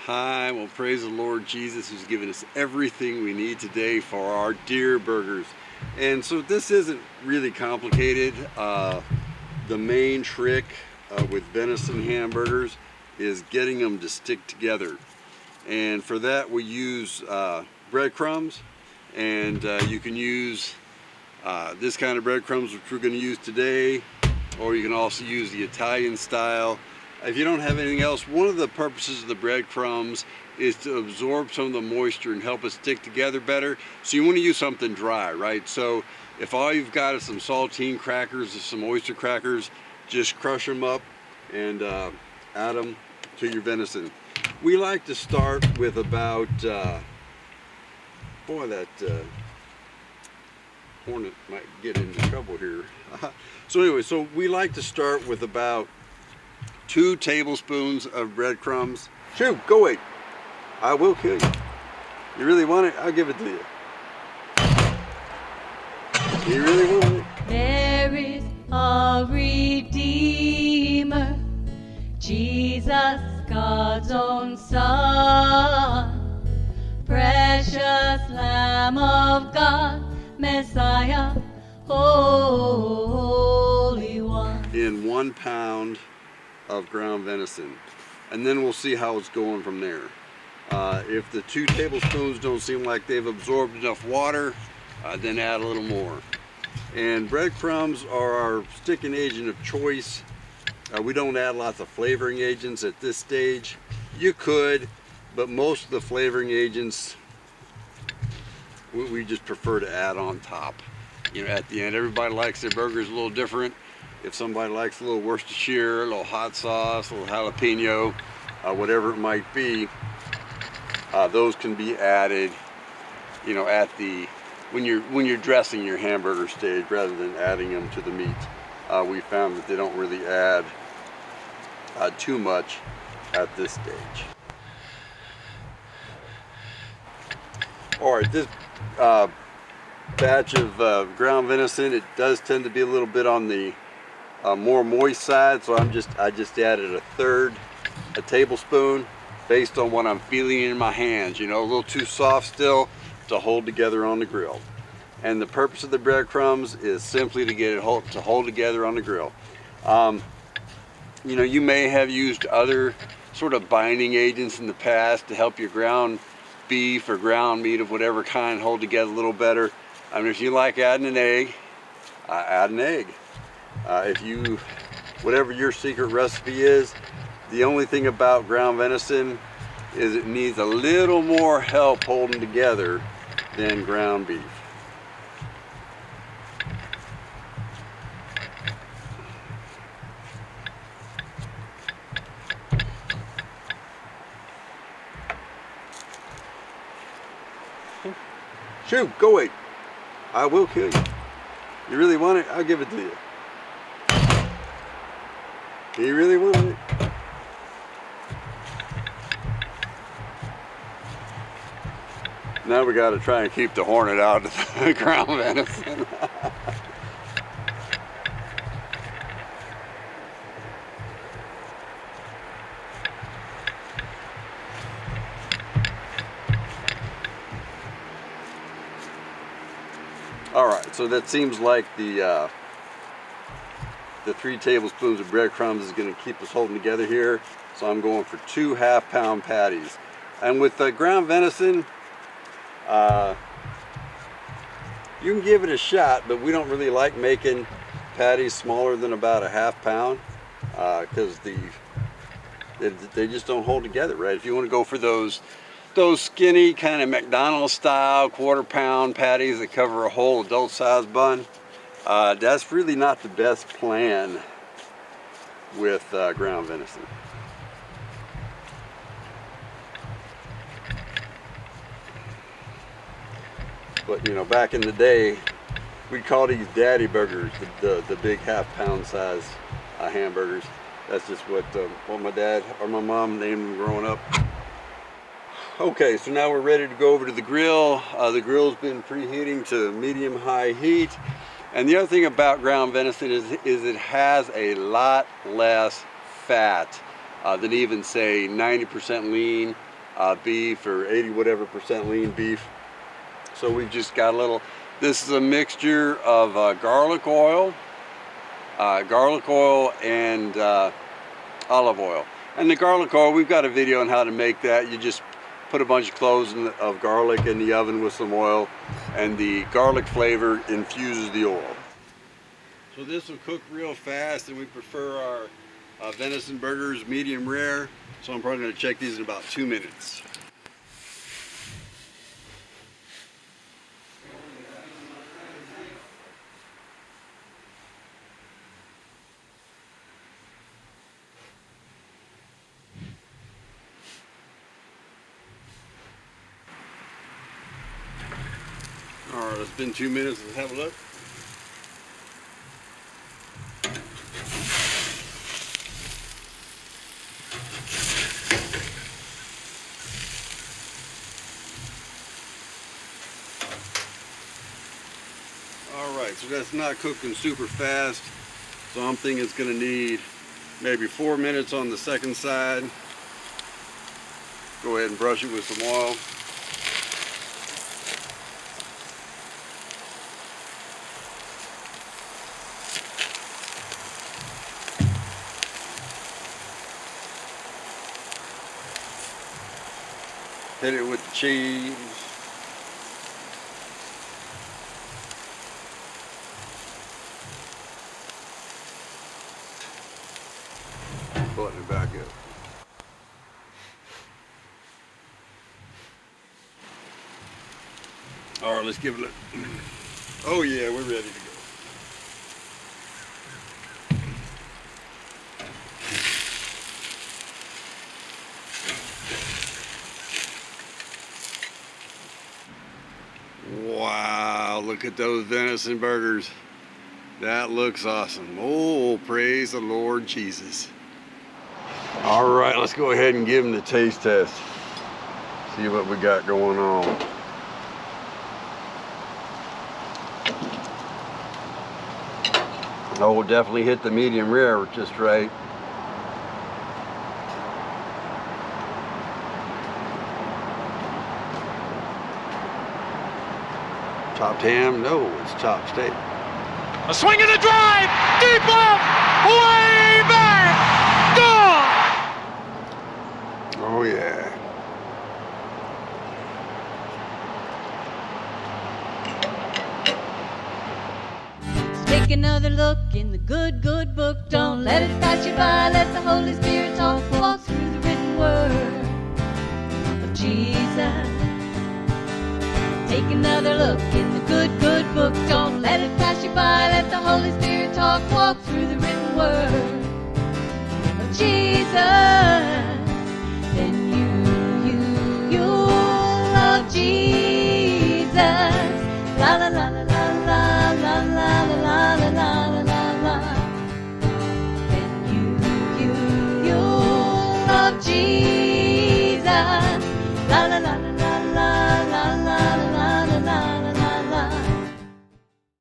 Hi, well, praise the Lord Jesus who's given us everything we need today for our deer burgers. And so this isn't really complicated. The main trick with venison hamburgers is getting them to stick together. And for that we use breadcrumbs, and you can use this kind of breadcrumbs which we're going to use today, or you can also use the Italian style. If you don't have anything else, one of the purposes of the breadcrumbs is to absorb some of the moisture and help it stick together better. So you want to use something dry, right? So if all you've got is some saltine crackers or some oyster crackers, just crush them up and add them to your venison. We like to start with about, boy, that hornet might get into trouble here. So anyway, so we like to start with about 2 tablespoons of breadcrumbs. Shoot, go away. I will kill you. You really want it? I'll give it to you. You really want it? There is a Redeemer, Jesus, God's own Son, precious Lamb of God, Messiah, Holy One. In 1 pound of ground venison, and then we'll see how it's going from there. If the 2 tablespoons don't seem like they've absorbed enough water, then add a little more. And breadcrumbs are our sticking agent of choice. We don't add lots of flavoring agents at this stage. You could, but most of the flavoring agents we just prefer to add on top, at the end. Everybody likes their burgers a little different. If somebody likes a little Worcestershire, a little hot sauce, a little jalapeno, whatever it might be, those can be added, at the when you're dressing your hamburger stage rather than adding them to the meat. We found that they don't really add too much at this stage. All right, this batch of ground venison, it does tend to be a little bit on the more moist side, so I just added a tablespoon based on what I'm feeling in my hands. A little too soft still to hold together on the grill. And the purpose of the breadcrumbs is simply to get it to hold together on the grill. You may have used other sort of binding agents in the past to help your ground beef or ground meat of whatever kind hold together a little better. I mean, if you like adding an egg, add an egg. Whatever your secret recipe is, the only thing about ground venison is it needs a little more help holding together than ground beef. Shoot, go away. I will kill you. You really want it? I'll give it to you. You really want it? Now we got to try and keep the hornet out of the ground venison. All right, so that seems like the 3 tablespoons of breadcrumbs is going to keep us holding together here. So I'm going for 2 half-pound patties. And with the ground venison, you can give it a shot, but we don't really like making patties smaller than about a half pound because they just don't hold together, right? If you want to go for those skinny kind of McDonald's style 1/4 pound patties that cover a whole adult size bun, that's really not the best plan with ground venison. But back in the day, we'd call these daddy burgers, the big half-pound size hamburgers. That's just what my dad or my mom named them growing up. Okay, so now we're ready to go over to the grill. The grill's been preheating to medium-high heat. And the other thing about ground venison is it has a lot less fat than even say 90% lean beef or 80 whatever percent lean beef. So we've just got a little, this is a mixture of garlic oil and olive oil. And the garlic oil, we've got a video on how to make that. You just put a bunch of cloves of garlic in the oven with some oil, and the garlic flavor infuses the oil. So this will cook real fast, and we prefer our venison burgers medium rare. So I'm probably going to check these in about 2 minutes. All right, it's been 2 minutes. Let's have a look. All right, so that's not cooking super fast. So I'm thinking it's going to need maybe 4 minutes on the second side. Go ahead and brush it with some oil. Hit it with the cheese. Button it back up. All right, let's give it a look. Oh yeah, we're ready to go. Wow, look at those venison burgers. That looks awesome. Oh, praise the Lord Jesus. All right, let's go ahead and give them the taste test. See what we got going on. Oh, we'll definitely hit the medium rare just right. Chopped ham? No, it's chopped steak. A swing and a drive! Deep left! Way back! Gone! Oh yeah. Take another look in the good, good book. Don't let it pass you by. Let the Holy Spirit talk. Walk through the written word of Jesus. Take another look in the good, good book. Don't let it pass you by. Let the Holy Spirit talk. Walk through